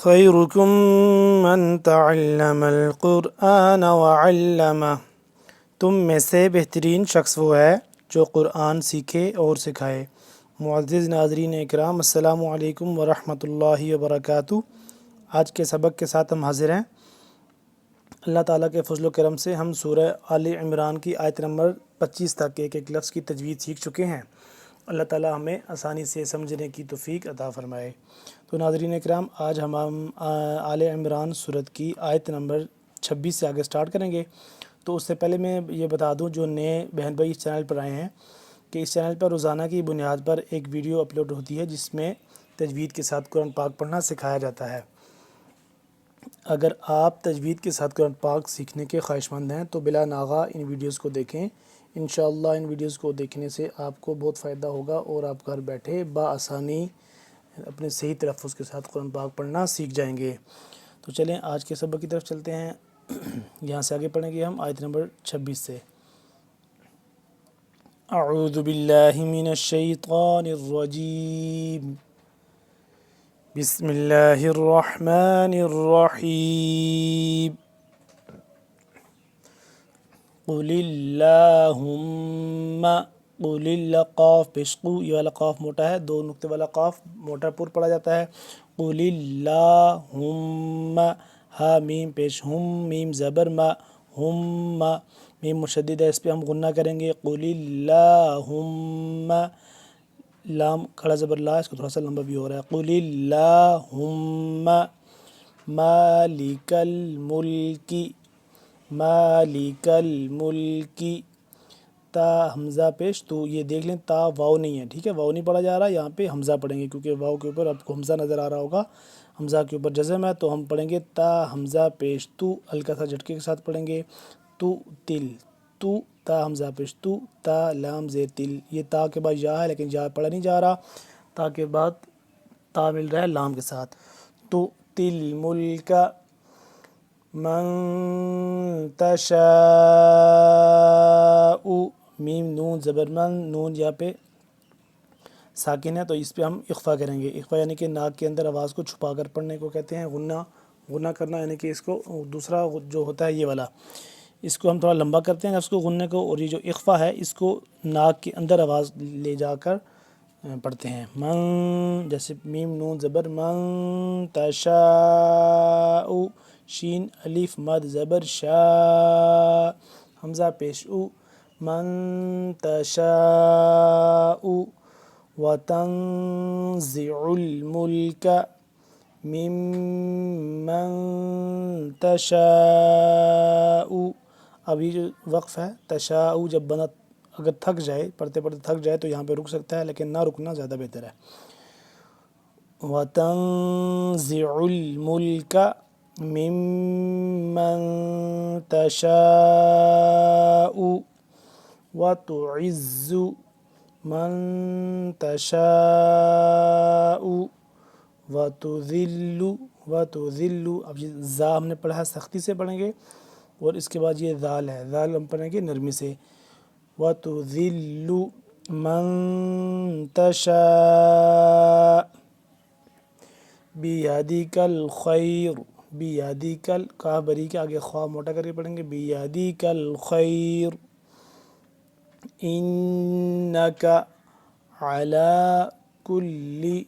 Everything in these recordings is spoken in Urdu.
خیرکم من تعلم القرآن وعلمہ، تم میں سے بہترین شخص وہ ہے جو قرآن سیکھے اور سکھائے۔ معزز ناظرین اکرام، السلام علیکم ورحمۃ اللہ وبرکاتہ۔ آج کے سبق کے ساتھ ہم حاضر ہیں۔ اللہ تعالیٰ کے فضل و کرم سے ہم سورہ آل عمران کی آیت نمبر 25 تک ایک ایک لفظ کی تجوید سیکھ چکے ہیں۔ اللہ تعالیٰ ہمیں آسانی سے سمجھنے کی توفیق عطا فرمائے۔ تو ناظرین اکرام، آج ہم آل عمران سورت کی آیت نمبر 26 سے آگے سٹارٹ کریں گے۔ تو اس سے پہلے میں یہ بتا دوں جو نئے بہن بھائی اس چینل پر آئے ہیں کہ اس چینل پر روزانہ کی بنیاد پر ایک ویڈیو اپلوڈ ہوتی ہے جس میں تجوید کے ساتھ قرآن پاک پڑھنا سکھایا جاتا ہے۔ اگر آپ تجوید کے ساتھ قرآن پاک سیکھنے کے خواہش مند ہیں تو بلا ناغہ ان ویڈیوز کو دیکھیں۔ انشاءاللہ ان ویڈیوز کو دیکھنے سے آپ کو بہت فائدہ ہوگا اور آپ گھر بیٹھے بآسانی اپنے صحیح تلفظ کے ساتھ قرآن پاک پڑھنا سیکھ جائیں گے۔ تو چلیں آج کے سبق کی طرف چلتے ہیں۔ یہاں سے آگے پڑھیں گے ہم آیت نمبر 26 سے۔ اعوذ باللہ من الشیطان الرجیم، بسم اللہ الرحمن الرحیم، قل اللہم، قل اللہ قاف پیش قو، یہ والا قاف موٹا ہے، دو نقطے والا قاف موٹا پر پڑا جاتا ہے۔ قل اللہم، ہا میم پیش ہم، میم زبر ما، ہم میم مشدد ہے، اس پہ ہم غنہ کریں گے۔ قل اللہم، لام کھڑا زبر لا، اس کو تھوڑا سا لمبا بھی ہو رہا ہے۔ قل اللہم مالک الملک، مالک الملک، تا حمزہ پیش تو، یہ دیکھ لیں تا واو نہیں ہے، ٹھیک ہے، واو نہیں پڑھا جا رہا، یہاں پہ حمزہ پڑھیں گے کیونکہ واو کے اوپر آپ کو حمزہ نظر آ رہا ہوگا، حمزہ کے اوپر جزم ہے تو ہم پڑھیں گے تا حمزہ پیش تو، ہلکا سا جھٹکے کے ساتھ پڑھیں گے۔ تو تل، تو تا حمزہ پیش تو، تا لام زیر تل، یہ تا کے بعد یا ہے لیکن یا پڑھا نہیں جا رہا، تا کے بعد تا مل رہا ہے لام کے ساتھ۔ تو تل ملک من تشاء، میم نون زبر من، نون یہاں پہ ساکن ہے تو اس پہ ہم اخفا کریں گے۔ اخفا یعنی کہ ناک کے اندر آواز کو چھپا کر پڑھنے کو کہتے ہیں غنہ، غنہ کرنا، یعنی کہ اس کو دوسرا جو ہوتا ہے یہ والا، اس کو ہم تھوڑا لمبا کرتے ہیں اس کو غننے کو، اور یہ جو اخفا ہے اس کو ناک کے اندر آواز لے جا کر پڑھتے ہیں۔ من، جیسے میم نون زبر من تشاء، شین الف مد زبر شاء، حمزہ پیش او، من تشاء وتنزع الملک ممن تشاء، اب یہ جو وقف ہے تشاء جب بنا اگر تھک جائے، پڑھتے پڑھتے تھک جائے تو یہاں پہ رک سکتا ہے لیکن نہ رکنا زیادہ بہتر ہے۔ وتنزع الملک ممن تشاء وتعز من تشاء وتذل، اب یہ زا ہم نے پڑھا ہے سختی سے پڑھیں گے، اور اس کے بعد یہ ذال ہے، ذال ہم پڑھیں گے نرمی سے۔ وتذل من تشاء بیدک الخیر، بیدک کاف بری کے آگے خواہ موٹا کر کے پڑھیں گے، بیدک الخیر، انک علی کل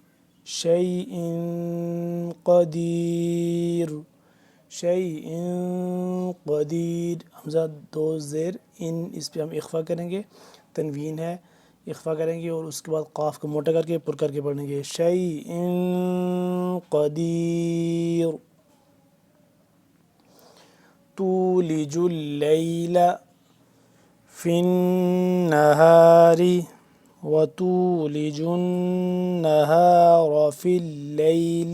شیء قدیر، شیء قدیر، حمزہ دو زیر ان، اس پہ ہم اخفا کریں گے، تنوین ہے، اخفا کریں گے اور اس کے بعد قاف کو موٹا کر کے پر کر کے پڑھیں گے، شیء قدیر۔ تولج اللیل فی النہار وتولج النہار فی اللیل،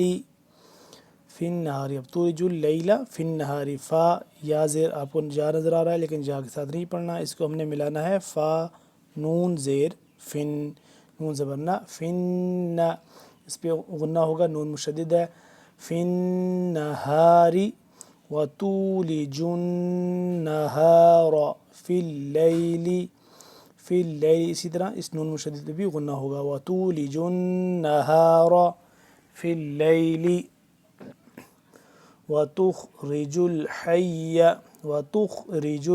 فی النہار، اب تولج اللیل فی النہار، فا یا زیر آپ کو جا نظر آ رہا ہے لیکن جا کے ساتھ نہیں پڑھنا، اس کو ہم نے ملانا ہے فا نون زیر فن، نون زبرنا فن، اس پہ غنہ ہوگا، نون مشدد ہے، فی النہار وتولج النہار فی اللیل، فی اللیل، اسی طرح اس نون مشدد پہ بھی غنہ ہوگا، وتولج النہار فی اللیل۔ وتخرج الحي وتخرج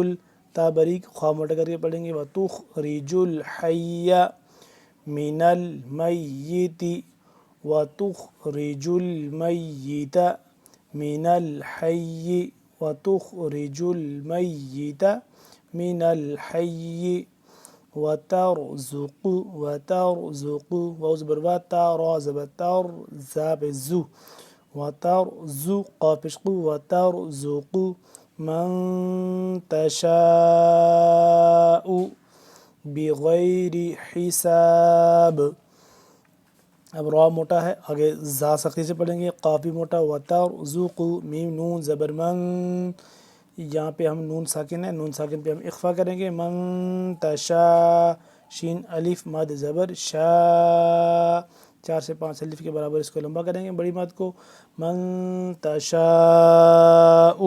تا باریک خواہ موٹا کر کے پڑھیں گے وتخرج الحي من المیت وتخرج المیت من الحي وتخرج المیت من الحي وترزق واو زبر وا تا را زبر تر زا بالزو وترزق قاف پیش قو وترزق من تشاء بغیر حساب. اب را موٹا ہے، آگے زا سختی سے پڑھیں گے، قاف بھی موٹا وترزق میم نون زبر من، یہاں پہ ہم نون ساکن ہے، نون ساکن پہ ہم اخفا کریں گے، من تشا شین الف مد زبر شا 4 سے 5 الف کے برابر اس کو لمبا کریں گے بڑی مد کو، من تشاء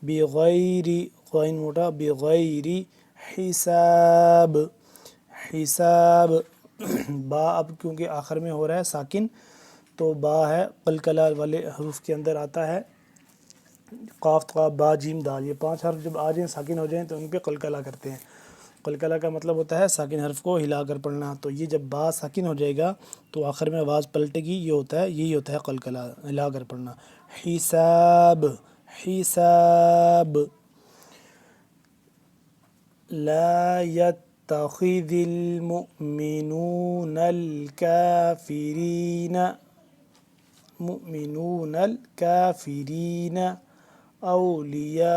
بغیر غین موٹا بغیر حساب حساب. با اب کیونکہ آخر میں ہو رہا ہے ساکن تو با ہے قلقلہ والے حروف کے اندر آتا ہے، قاف قاف با جیم دال، یہ 5 حرف جب آ جائیں ساکن ہو جائیں تو ان پہ قلقلہ کرتے ہیں. قلقلہ کا مطلب ہوتا ہے ساکن حرف کو ہلا کر پڑھنا، تو یہ جب با ساکن ہو جائے گا تو آخر میں آواز پلٹے گی، یہ ہوتا ہے، یہی ہوتا ہے قلقلہ، ہلا کر پڑھنا. حساب حساب. لا يتخذ المؤمنون الكافرين أولياء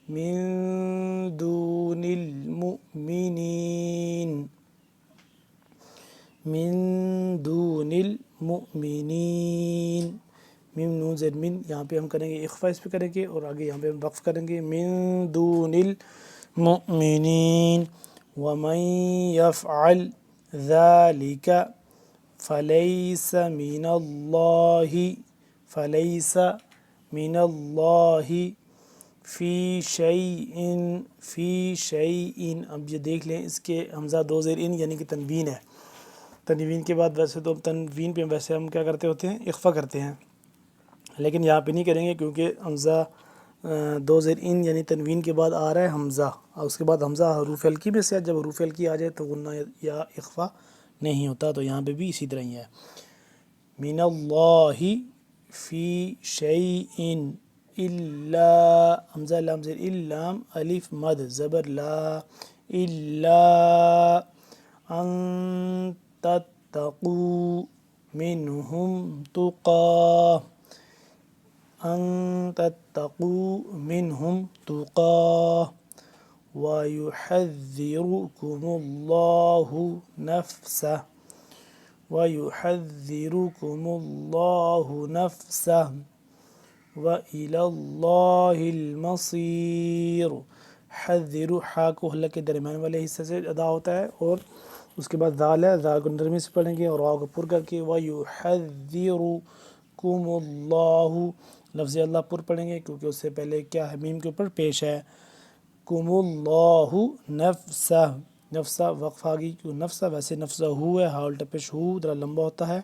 من دون المؤمنين میم نون زد من، یہاں پہ ہم کریں گے اخفا، اس پہ کریں گے اور آگے یہاں پہ ہم وقف کریں گے من دون المؤمنین. ومن يفعل ذلك فليس من الله فی شیء. اب یہ دیکھ لیں اس کے حمزہ دو زیر ان یعنی کہ تنوین ہے، تنوین کے بعد ویسے تو تنوین پہ ویسے ہم کیا کرتے ہوتے ہیں، اخفا کرتے ہیں، لیکن یہاں پہ نہیں کریں گے کیونکہ حمزہ دو زیر ان یعنی تنوین کے بعد آ رہا ہے حمزہ، اور اس کے بعد حمزہ حروف ہلکی میں سے، جب حروف ہلکی آ جائے تو غنہ یا اخفا نہیں ہوتا، تو یہاں پہ بھی اسی طرح ہی ہے. من اللہ فی شیء الا حمزہ لام زیر اللام الف مد زبر لا الا ان تتقوا منهم تقاه ان تتقوا منهم تقاه ويحذركم الله نفسه وإلى الله المصير. حذر حا کو حلق کے درمیان والے حصے سے ادا ہوتا ہے، اور اس کے بعد ذال ہے، ذال کو نرمی سے پڑھیں گے اور را کو پر کر کے وَيُحَذِّرُكُمُ اللَّهُ، لفظ اللہ پر پڑھیں گے کیونکہ اس سے پہلے کیا ہے، میم کے اوپر پیش ہے، کم اللہ نفسہ، نفسہ وقف آ گئی کیوں نفسہ، ویسے نفسہ ہو ہے، ہاول ٹپش ہو ذرا لمبا ہوتا ہے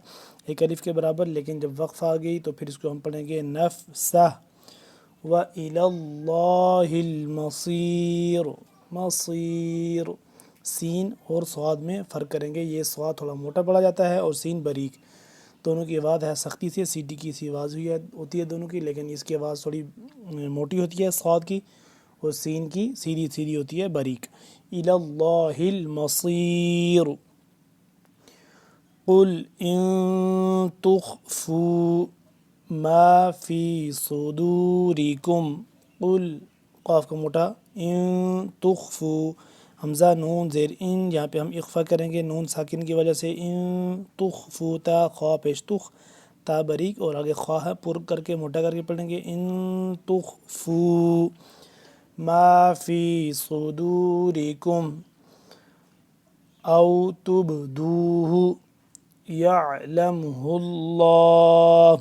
ایک الف کے برابر، لیکن جب وقف آ گئی تو پھر اس کو ہم پڑھیں گے نفسہ. وَإِلَى اللَّهِ الْمَصِيرُ مصیر. سین اور صاد میں فرق کریں گے، یہ صاد تھوڑا موٹا پڑا جاتا ہے اور سین باریک، دونوں کی آواز ہے سختی سے، سی ڈی کی سی آواز ہوتی ہے دونوں کی، لیکن اس کی آواز تھوڑی موٹی ہوتی ہے صاد کی، اور سین کی سیدھی ہوتی ہے باریک. الی اللہ المصیر. قل ان تخفوا ما فی صدورکم، قل قاف کا موٹا، ان تخفوا حمزہ نون زیر ان، یہاں پہ ہم اخفا کریں گے نون ساکن کی وجہ سے، ان تخفوا تا خواہ پیش تخ تا باریک اور آگے خواہ ہے پر کر کے موٹا کر کے پڑھیں گے، ان تخفوا ما فی صدورکم او تبدوه یعلمہ اللہ،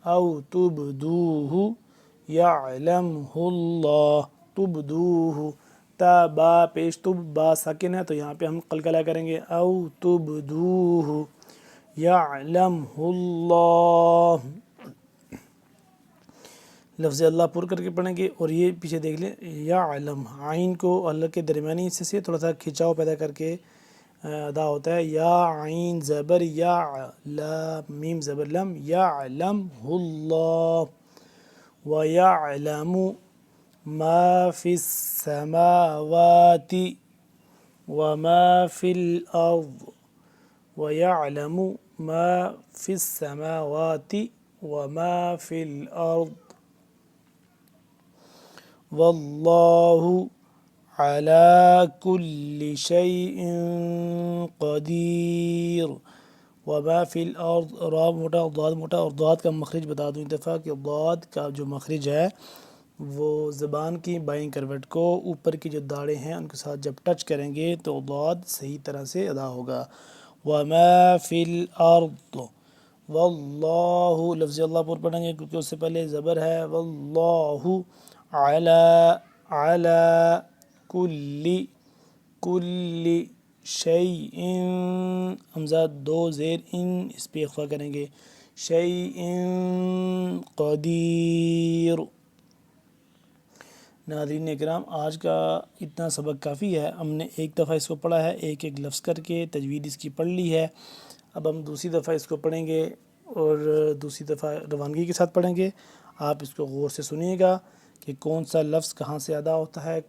او تبدوه یعلمہ اللہ، تبدوه تا با پیش تب با ساکن ہے تو یہاں پہ ہم قلقلہ کریں گے، او تبدوه یعلمہ اللہ. لفظ اللہ پر کر کے پڑھیں گے، اور یہ پیچھے دیکھ لیں یعلم، عین کو اللہ کے درمیانی حصے سے تھوڑا سا کھچاؤ پیدا کر کے ادا ہوتا ہے، یا عین زبر یا، لام میم زبر لم، یعلمہ اللہ، وَيَعْلَمُ مَا فِي السَّمَاوَاتِ وَمَا فِي الْأَرْضِ، وَيَعْلَمُ مَا فِي السَّمَاوَاتِ وَمَا فِي الْأَرْضِ وَاللَّهُ عَلَى كُلِّ شَيْءٍ قَدِيرٌ۔ وما فی الارض، را موٹا اور ضاد موٹا، اور ضاد کا مخرج بتا دوں ایک دفعہ کہ ضاد کا جو مخرج ہے وہ زبان کی بائیں کروٹ کو اوپر کی جو داڑیں ہیں ان کے ساتھ جب ٹچ کریں گے تو ضاد صحیح طرح سے ادا ہوگا۔ وما فی الارض، واللہ، لفظ اللہ پر پڑھیں گے کیونکہ اس سے پہلے زبر ہے، واللہ علی کل شیء، حمزہ دو زیر ان، اس پہ اخفا کریں گے، شیء قدیر۔ ناظرین اکرام، آج کا اتنا سبق کافی ہے، ہم نے ایک دفعہ اس کو پڑھا ہے، ایک ایک لفظ کر کے تجوید اس کی پڑھ لی ہے۔ اب ہم دوسری دفعہ اس کو پڑھیں گے اور دوسری دفعہ روانگی کے ساتھ پڑھیں گے۔ آپ اس کو غور سے سنیے گا کہ کون سا لفظ کہاں سے ادا ہوتا ہے،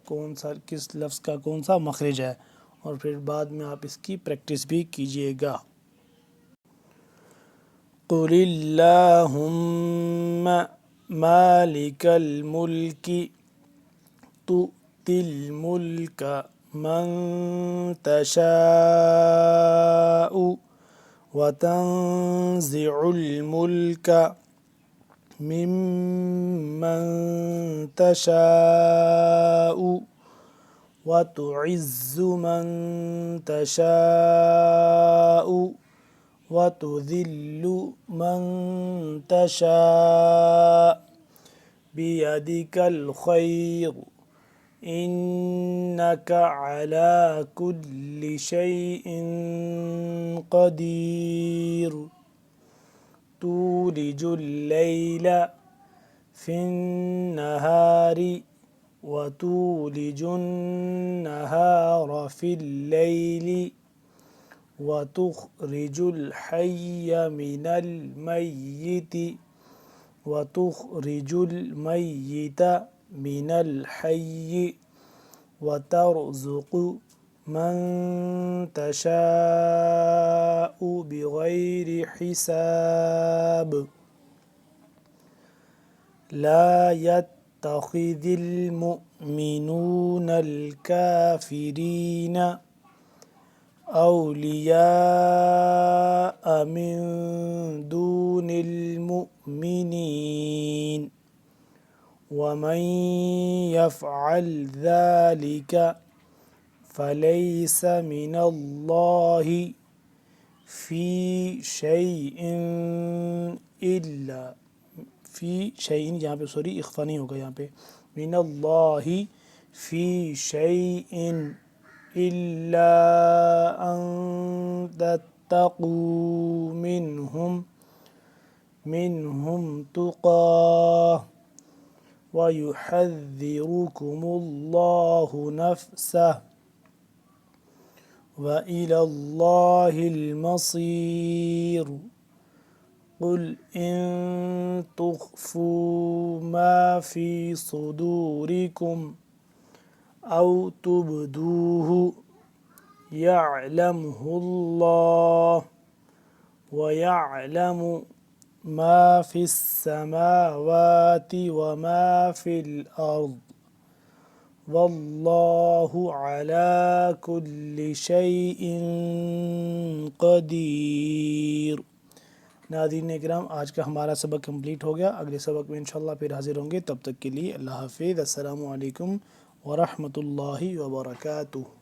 کس لفظ کا کون سا مخرج ہے، اور پھر بعد میں آپ اس کی پریکٹس بھی کیجیے گا۔ قل اللہم مالک الملک تؤتی الملک من تشاء وتنزع الملک ممن تشاء وتعز من تشاء وتذل من تشاء بيدك الخير إنك على كل شيء قدير تولج الليل في النهار وتولج النهار في الليل وتخرج الحي من الميت وتخرج الميت من الحي وترزق من تشاء بغير حساب لا يتخذ المؤمنون الكافرين أولياء من دون المؤمنين ومن يفعل ذلك فليس من الله في شيء إلا فی شیء، یہاں پہ سوری اخفا نہیں ہوگا، یہاں پہ من اللہ فی شیء الا ان تتقوا منهم تقاه ويحذركم الله نفسه وإلى الله المصير قل إن تخفوا ما في صدوركم أو تبدوه يعلمه الله ويعلم ما في السماوات وما في الأرض والله على كل شيء قدير۔ ناظرین اکرام، آج کا ہمارا سبق کمپلیٹ ہو گیا، اگلے سبق میں انشاءاللہ پھر حاضر ہوں گے، تب تک کے لیے اللہ حافظ، السلام علیکم ورحمۃ اللہ وبرکاتہ۔